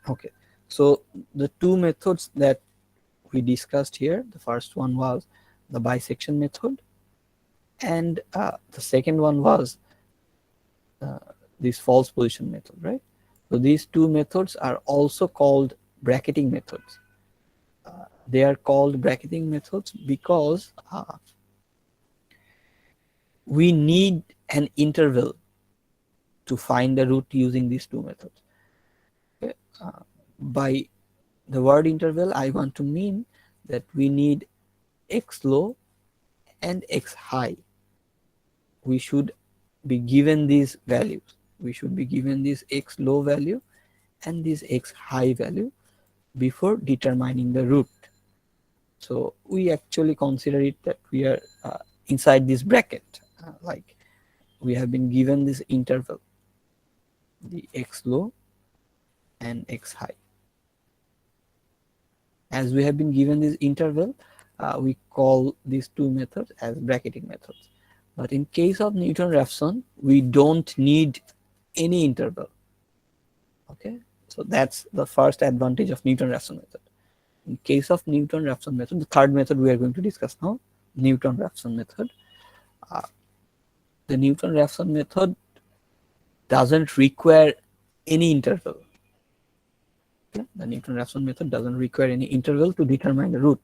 Okay, so the two methods that we discussed here, the first one was the bisection method, and the second one was uh, this false position method, right? So these two methods are also called bracketing methods. They are called bracketing methods because we need an interval to find the root using these two methods. Okay? By the word interval, I want to mean that we need x low and x high. We should be given these values. We should be given this x low value and this x high value before determining the root. So we actually consider it that we are inside this bracket, like we have been given this interval, the x low and x high. As we have been given this interval, we call these two methods as bracketing methods. But in case of Newton-Raphson, we don't need any interval. Okay, so that's the first advantage of Newton-Raphson method. In case of Newton-Raphson method, the third method we are going to discuss now, Newton-Raphson method. The Newton-Raphson method doesn't require any interval. Okay? The Newton-Raphson method doesn't require any interval to determine the root.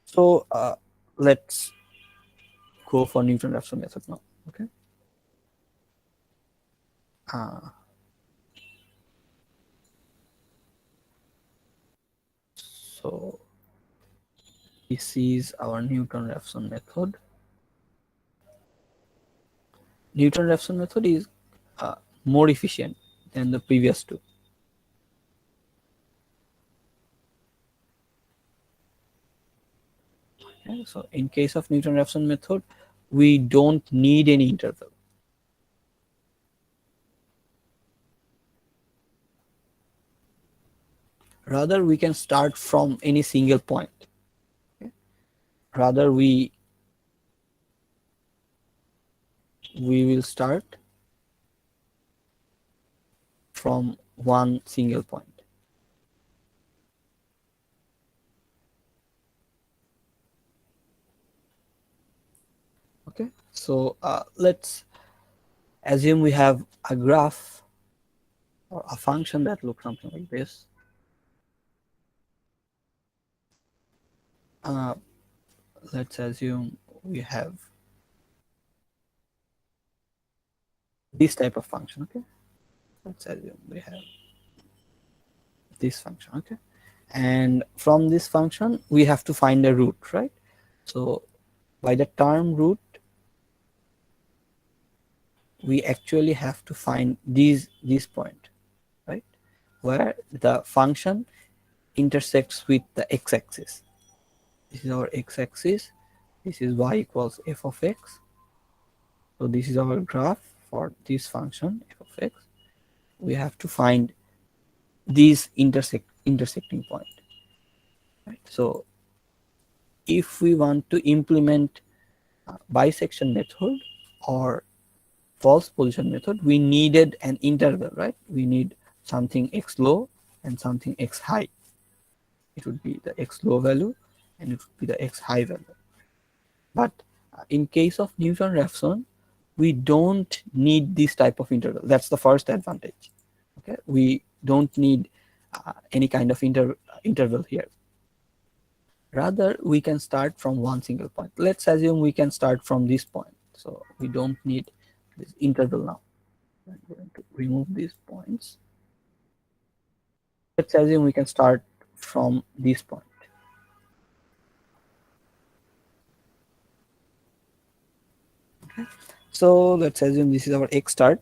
So let's go for Newton-Raphson method now. Okay. So this is our Newton-Raphson method. Newton-Raphson method is more efficient than the previous two. Okay, so in case of Newton-Raphson method, we don't need any interval. Rather, we can start from any single point. Okay? Rather, we will start from one single point. Okay, so let's assume we have a graph or a function that looks something like this. Let's assume we have this type of function. Okay, let's assume we have this function. Okay, and from this function we have to find a root, right? So by the term root, we actually have to find this point, right, where the function intersects with the x-axis. This is our x-axis. This is y equals f of x. So this is our graph for this function f of x. We have to find this intersecting point, right? So if we want to implement bisection method or false position method, we needed an interval, right? We need something x low and something x high. It would be the x low value and it would be the x high value. But in case of Newton-Raphson, we don't need this type of interval. That's the first advantage. Okay, we don't need any kind of interval here. Rather, we can start from one single point. Let's assume we can start from this point. So we don't need this interval now. I'm going to remove these points. Let's assume we can start from this point. Okay. So let's assume this is our x start.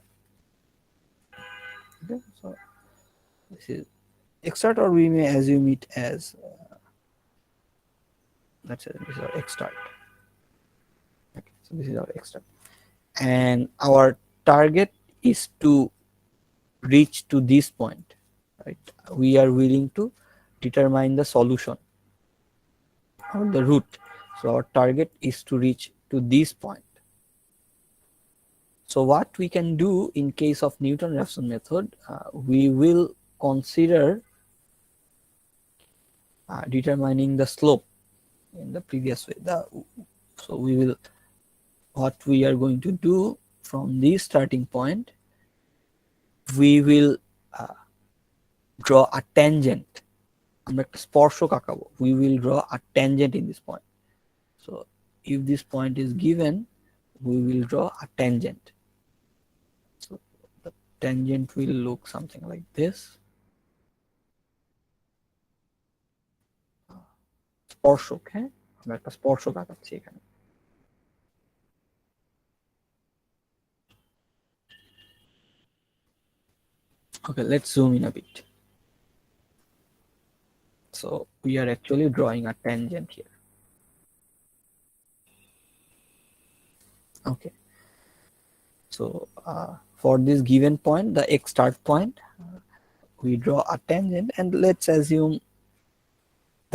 Okay. So this is x start, or we may assume it as let's say this is our x start. Okay. So this is our x start, and our target is to reach to this point, right? We are willing to determine the solution or the root. So our target is to reach to this point. So what we can do in case of Newton-Raphson method, we will consider determining the slope in the previous way. So we will, what we are going to do from this starting point, we will draw a tangent. আমরা একটা স্পর্শক আঁকাবো. We will draw a tangent in this point. So if this point is given, we will draw a tangent. So the tangent will look something like this. স্পর্শক, হ্যাঁ, আমরা একটা স্পর্শক আঁকাচ্ছি এখানে. Okay, let's zoom in a bit. So we are actually drawing a tangent here. Okay. So for this given point, the x start point, we draw a tangent, and let's assume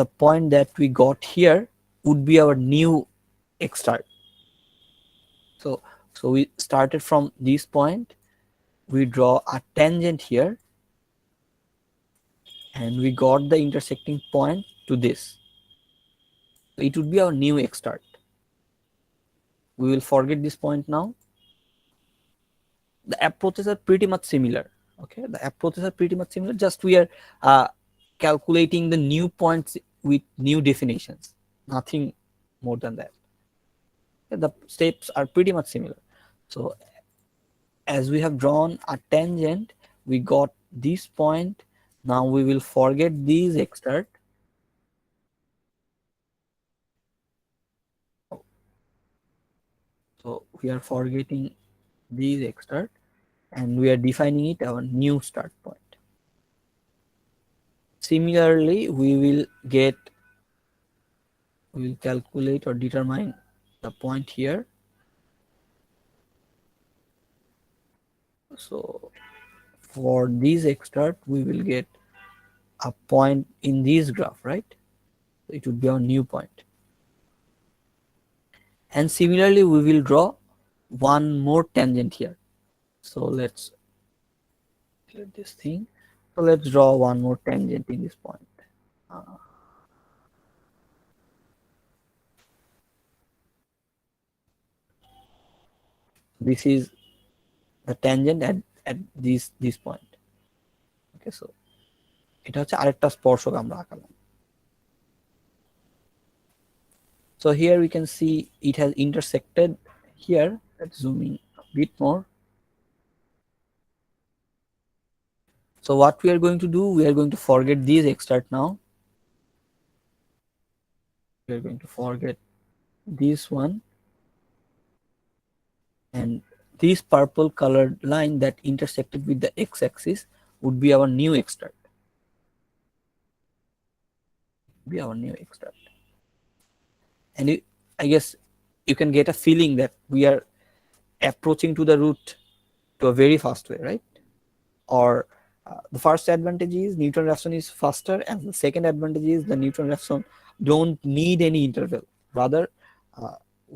the point that we got here would be our new x start. So we started from this point, we draw a tangent here, and we got the intersecting point to this. So it would be our new x start. We will forget this point now. The approaches are pretty much similar. Okay, the approaches are pretty much similar, just we are calculating the new points with new definitions, nothing more than that. The steps are pretty much similar. So as we have drawn a tangent, we got this point. Now we will forget these x start. So we are forgetting these x start, and we are defining it our new start point. Similarly, we will calculate or determine the point here. So for this x start, we will get a point in this graph, right? It would be our new point. And similarly, we will draw one more tangent here. So let's clear this thing. So let's draw one more tangent in this point. This is the tangent at this point. Okay, so এটা হচ্ছে আরেকটা স্পর্শক আমরা আঁকালাম. So here we can see it has intersected here. Let's zoom in a bit more. So what we are going to do, we are going to forget these x start now. We are going to forget this one, and this purple colored line that intersected with the x-axis would be our new x start. Be our new x start. And I guess you can get a feeling that we are approaching to the root to a very fast way, right? Or the first advantage is Newton-Raphson is faster, and the second advantage is the Newton-Raphson don't need any interval. Rather,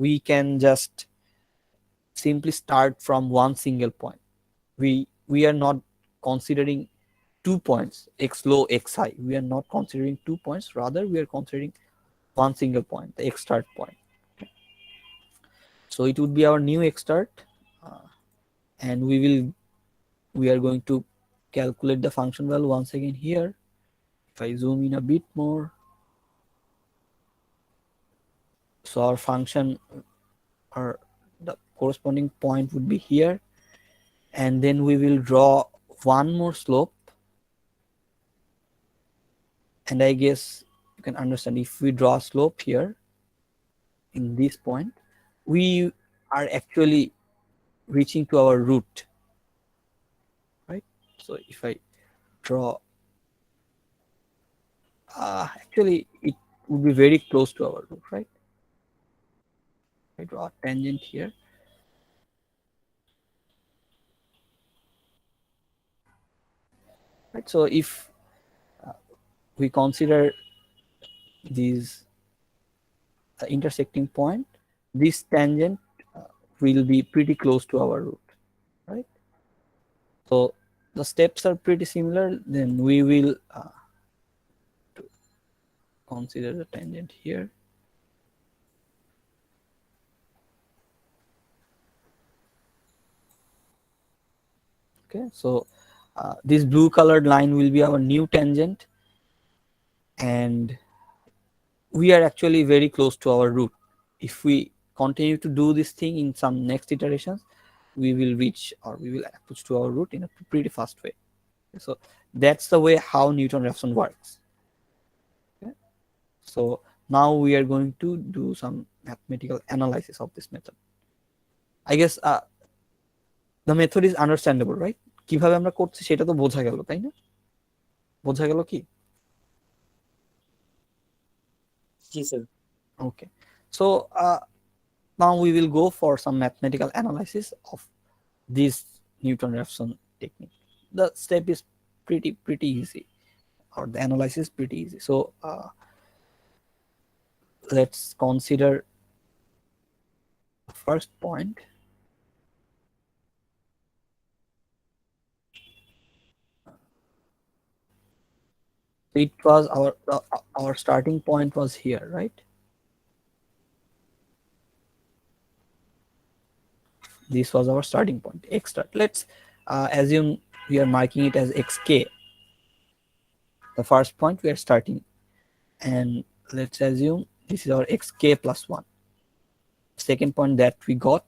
we can just simply start from one single point. We are not considering 2 points, x low, x high. We are not considering 2 points. Rather, we are considering one single point, the x start point. So it would be our new x start, and we are going to calculate the function value once again here. If I zoom in a bit more, so our function or the corresponding point would be here, and then we will draw one more slope. And I guess you can understand, if we draw a slope here in this point, we are actually reaching to our root, right? So if I draw, actually it would be very close to our root, right? I draw a tangent here. Right, so if we consider these intersecting point, this tangent will be pretty close to our root, right? So the steps are pretty similar, then we will consider the tangent here. Okay, so this blue colored line will be our new tangent, and we are actually very close to our root. If we continue to do this thing in some next iterations, we will reach, or we will approach to our root in a pretty fast way. So that's the way how Newton-Raphson works. Okay? So now we are going to do some mathematical analysis of this method. I guess the method is understandable, right? কিভাবে আমরা করছি সেটা তো বোঝা গেল, তাই না? বোঝা গেল কি? জি sir. Okay, so now we will go for some mathematical analysis of this Newton-Raphson technique. The step is pretty easy, or the analysis is pretty easy. So let's consider the first point. It was our starting point was here, right? This was our starting point, x start. Let's assume we are marking it as xk, the first point we are starting, and let's assume this is our xk plus 1, second point that we got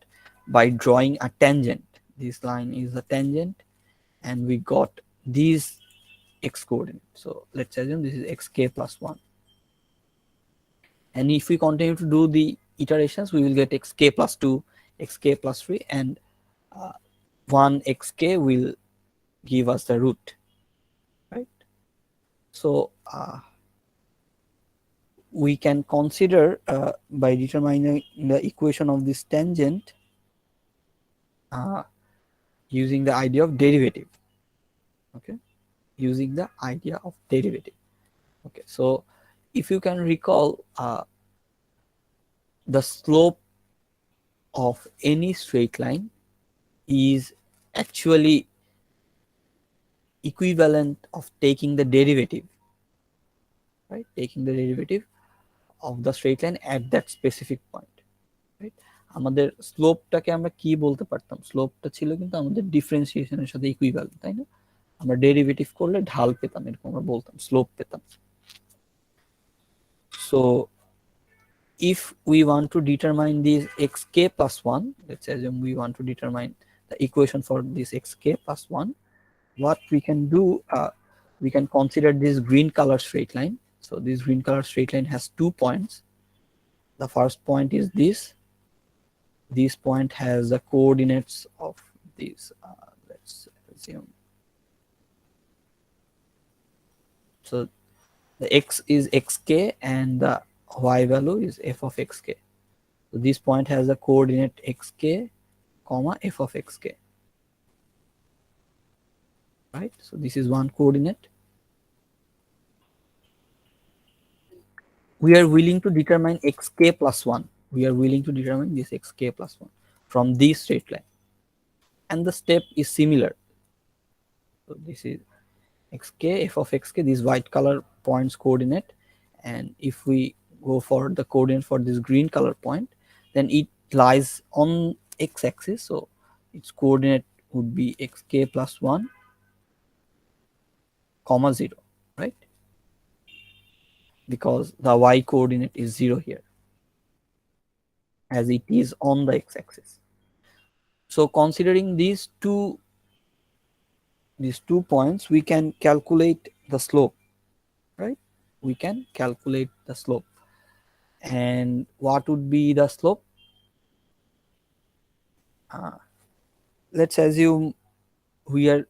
by drawing a tangent. This line is a tangent, and we got these x coordinates. So let's assume this is xk plus 1, and if we continue to do the iterations, we will get xk plus 2, xk plus 3, and 1 xk will give us the root, right? So we can consider by determining the equation of this tangent using the idea of derivative. Okay, using the idea of derivative. Okay, so if you can recall, the slope of any straight line is actually equivalent of taking the derivative, right? Taking the derivative of the straight line at that specific point, right? আমাদের স্লোপটাকে আমরা কি বলতে পারতাম? স্লোপটা ছিল কিন্তু আমাদের ডিফারেন্সিয়েশনের সাথে equivalent, তাই না? আমরা ডেরিভেটিভ করলে ঢাল পেতাম, এরকম আমরা বলতাম, স্লোপ পেতাম। So if we want to determine this xk plus 1, let's assume we want to determine the equation for this xk plus 1, what we can do, we can consider this green color straight line. So this green color straight line has 2 points. The first point is this point has the coordinates of these, let's assume, so the x is xk and the y value is f of xk. So this point has the coordinate xk comma f of xk, right? So this is one coordinate. We are willing to determine xk plus 1. We are willing to determine this xk plus 1 from this straight line, and the step is similar. So this is xk, f of xk, this white color points coordinate, and if we go for the coordinate for this green color point, then it lies on x-axis, so its coordinate would be xk plus 1 comma 0, right? Because the y coordinate is 0 here, as it is on the x-axis. So considering these two points, we can calculate the slope, right? We can calculate the slope. And what would be the slope? Let's assume we are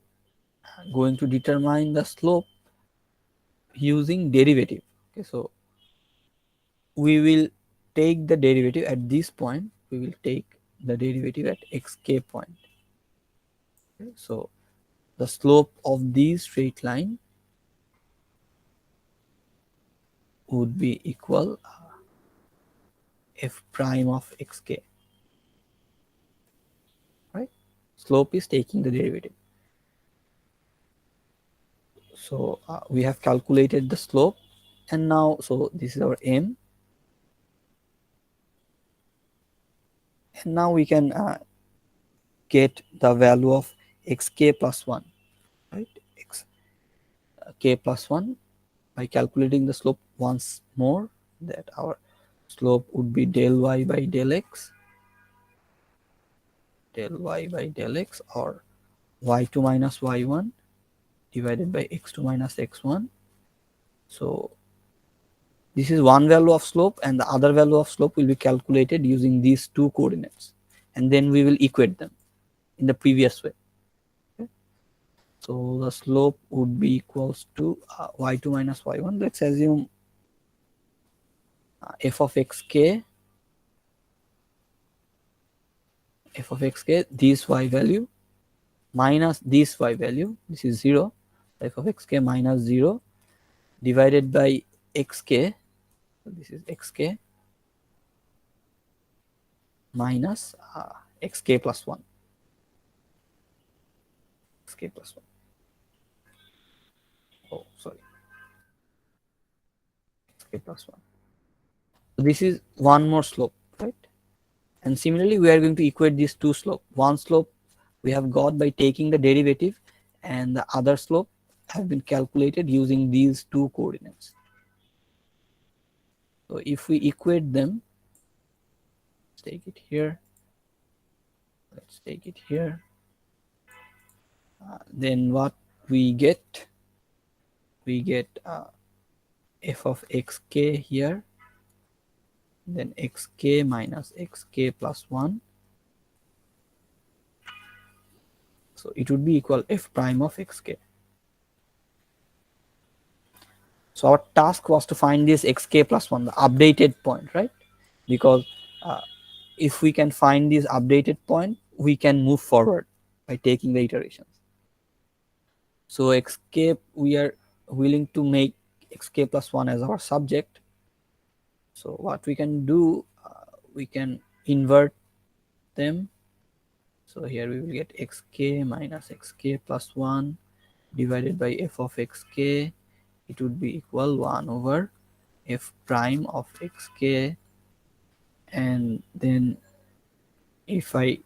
going to determine the slope using derivative. Okay, so we will take the derivative at this point. We will take the derivative at xk point. Okay, so the slope of this straight line would be equal f prime of xk, right? Slope is taking the derivative. So we have calculated the slope, and now so this is our m, and now we can get the value of xk plus 1, right? K plus 1 by calculating the slope once more, that our slope would be del y by del x, or y2 minus y1 divided by x2 minus x1. So this is one value of slope, and the other value of slope will be calculated using these two coordinates, and then we will equate them in the previous way. Okay? So the slope would be equals to y2 minus y1. Let's assume f of xk, this y value minus this y value, this is 0, f of xk minus 0 divided by xk, so this is xk minus xk plus 1, xk plus 1. Oh, sorry, xk plus 1. So this is one more slope, right? And similarly, we are going to equate these two slope. One slope we have got by taking the derivative, and the other slope have been calculated using these two coordinates. So if we equate them, let's take it here, then what we get, f of xk here, then xk minus xk plus 1. So it would be equal f prime of xk. So our task was to find this xk plus 1, the updated point, right? Because if we can find this updated point, we can move forward by taking the iterations. So xk, we are willing to make xk plus 1 as our subject. So what we can do, we can invert them. So here we will get xk minus xk plus 1 divided by f of xk. It would be equal 1 over f prime of xk, and then if I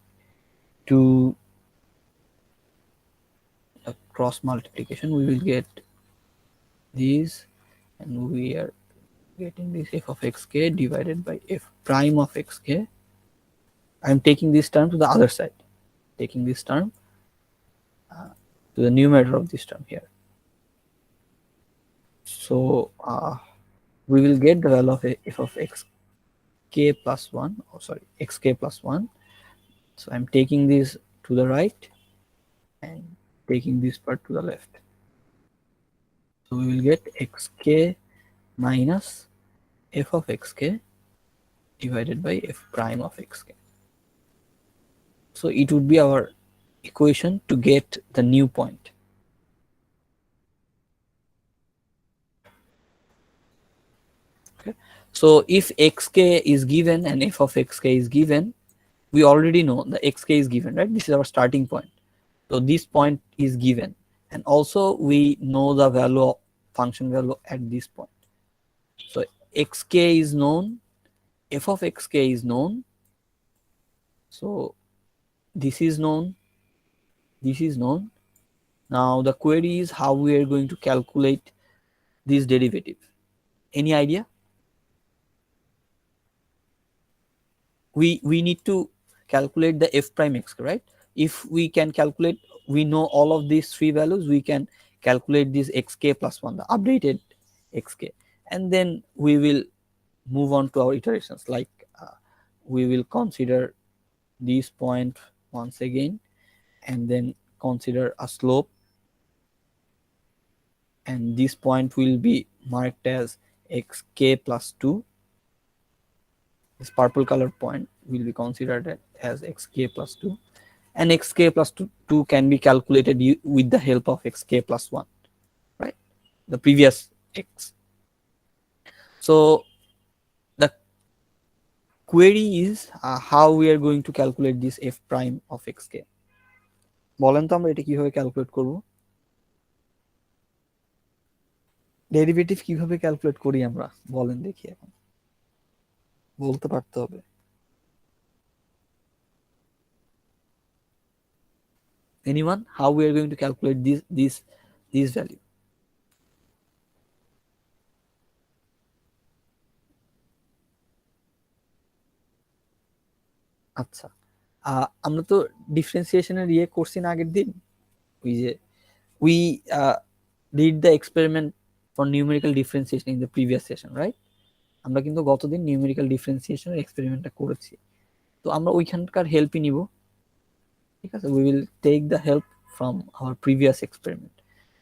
do a cross multiplication, we will get these, and we are getting this f of xk divided by f prime of xk. I am taking this term to the other side, taking this term to the numerator of this term here. So we will get the value of f of xk plus 1, oh sorry, xk plus 1. So I'm taking this to the right and taking this part to the left. So we will get xk minus f of xk divided by f prime of xk. So it would be our equation to get the new point. Okay. So if xk is given and f of xk is given, we already know the xk is given, right? This is our starting point. So this point is given, and also we know the value of function value at this point. So xk is known, f of xk is known. So this is known, this is known. Now the query is how we are going to calculate this derivative. Any idea? We need to calculate the f prime x, right? If we can calculate, we know all of these three values, we can calculate this xk plus 1, the updated xk, and then we will move on to our iterations. Like we will consider this point once again, and then consider a slope, and this point will be marked as xk plus 2. This purple colored point will be considered as xk plus 2, and xk plus 2 can be calculated with the help of xk plus 1, right? The previous x. So the query is how we are going to calculate this f prime of xk. বলেন তো আমরা এটা কিভাবে calculate করব? Derivative কিভাবে calculate করি আমরা বলেন দেখি, এখন বলতে পারতে হবে। Anyone, how we are going to calculate this value? আচ্ছা, আমরা তো ডিফারেন্সিয়েশনের ইয়ে করছি না আগের দিন, ওই যে we did the experiment for numerical differentiation in the previous session, right? আমরা কিন্তু গতদিন নিউমেরিক্যাল ডিফারেন্সিয়েশনের এক্সপেরিমেন্টটা করেছি, তো আমরা ওইখানকার হেল্পই নিব, ঠিক আছে? we will take the help from our previous experiment,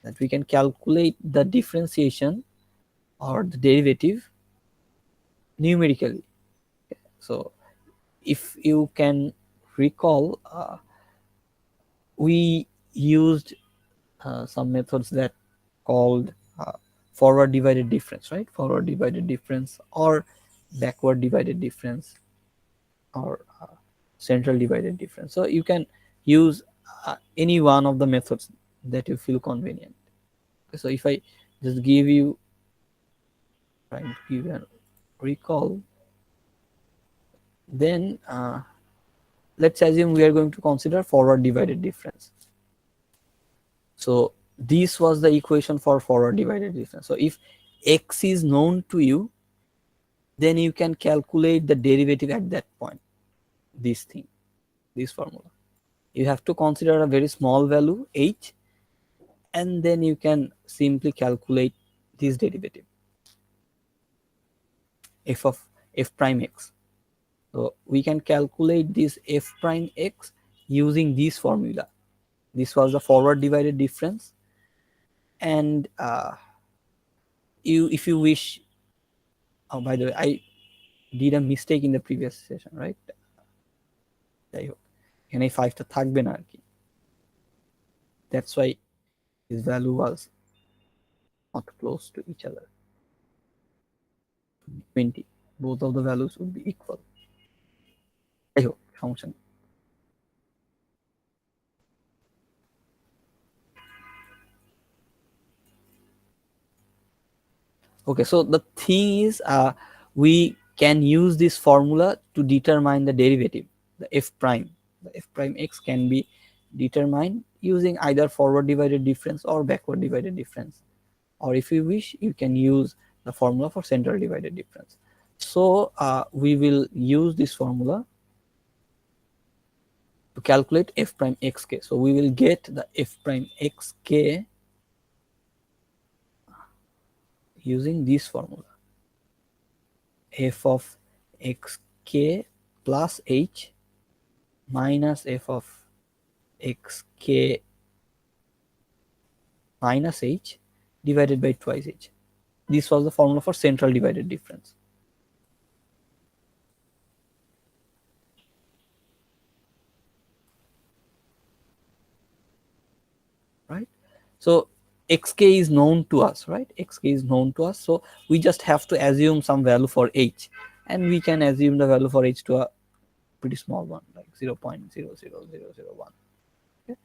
that we can calculate the differentiation or the derivative numerically. So if you can recall, we used some methods that called forward divided difference, right? Forward divided difference or backward divided difference or central divided difference. So you can use any one of the methods that you feel convenient. So if I just give you, trying to give a recall, then let's assume we are going to consider forward divided difference. So this was the equation for forward divided difference. So if x is known to you, then you can calculate the derivative at that point. This thing, this formula, you have to consider a very small value h, and then you can simply calculate this derivative f of f prime x. So we can calculate this f prime x using this formula. This was the forward divided difference, and if you wish, oh, by the way, I did a mistake in the previous session, right? যাই হোক, এখানে 5টা থাকবে না আর কি, that's why this value was not close to each other. 20, both of the values would be equal. যাই হোক, সমস্যা নেই। Okay, so the thing is, we can use this formula to determine the derivative, the f prime. The f prime x can be determined using either forward divided difference or backward divided difference, or if you wish, you can use the formula for central divided difference. So we will use this formula to calculate f prime xk. So we will get the f prime xk using this formula, f of xk plus h minus f of xk minus h divided by twice h. This was the formula for central divided difference. Right? So xk is known to us, right? Xk is known to us, so we just have to assume some value for h, and we can assume the value for h to a pretty small one, like 0.00001. Okay?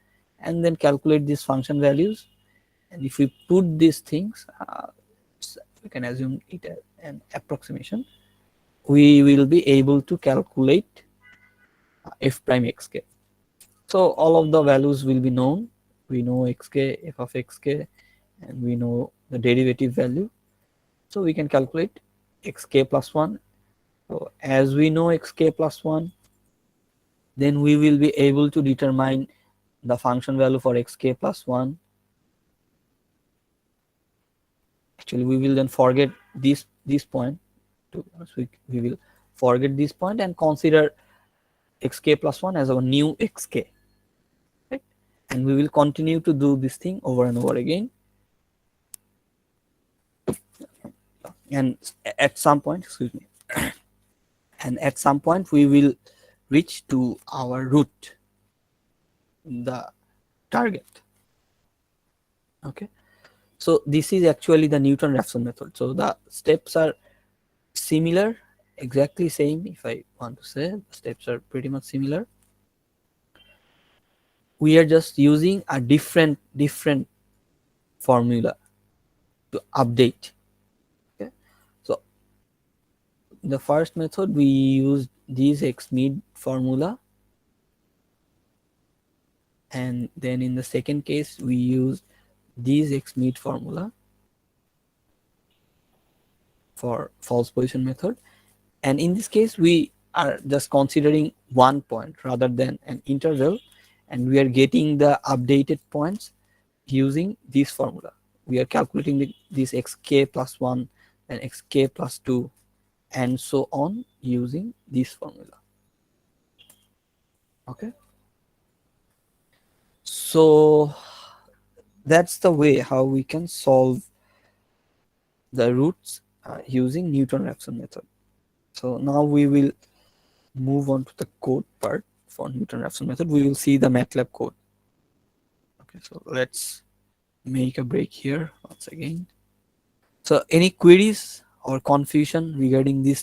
And then calculate these function values, and if we put these things, we can assume it as an approximation, we will be able to calculate f prime xk. So all of the values will be known. We know xk, f of xk, and we know the derivative value, so we can calculate xk plus 1. So as we know xk plus 1, then we will be able to determine the function value for xk plus 1. Actually, we will then forget this point. We will forget this point and consider xk plus 1 as our new xk, right? And we will continue to do this thing over and over again, and at some point, excuse me, and at some point we will reach to our root, the target. Okay, so this is actually the Newton-Raphson method. So the steps are similar, exactly same. If I want to say, the steps are pretty much similar. We are just using a different formula to update. Okay, so the first method we use this x mid formula, and then in the second case we use this x mid formula for false position method. And in this case we are just considering one point rather than an interval, and we are getting the updated points using this formula. We are calculating this xk plus 1 and xk plus 2 and so on using this formula. Okay, so that's the way how we can solve the roots using Newton-Raphson method. So now we will move on to the code part. For Newton-Raphson method we will see the MATLAB code. Okay, so let's make a break here once again. So any queries or confusion regarding this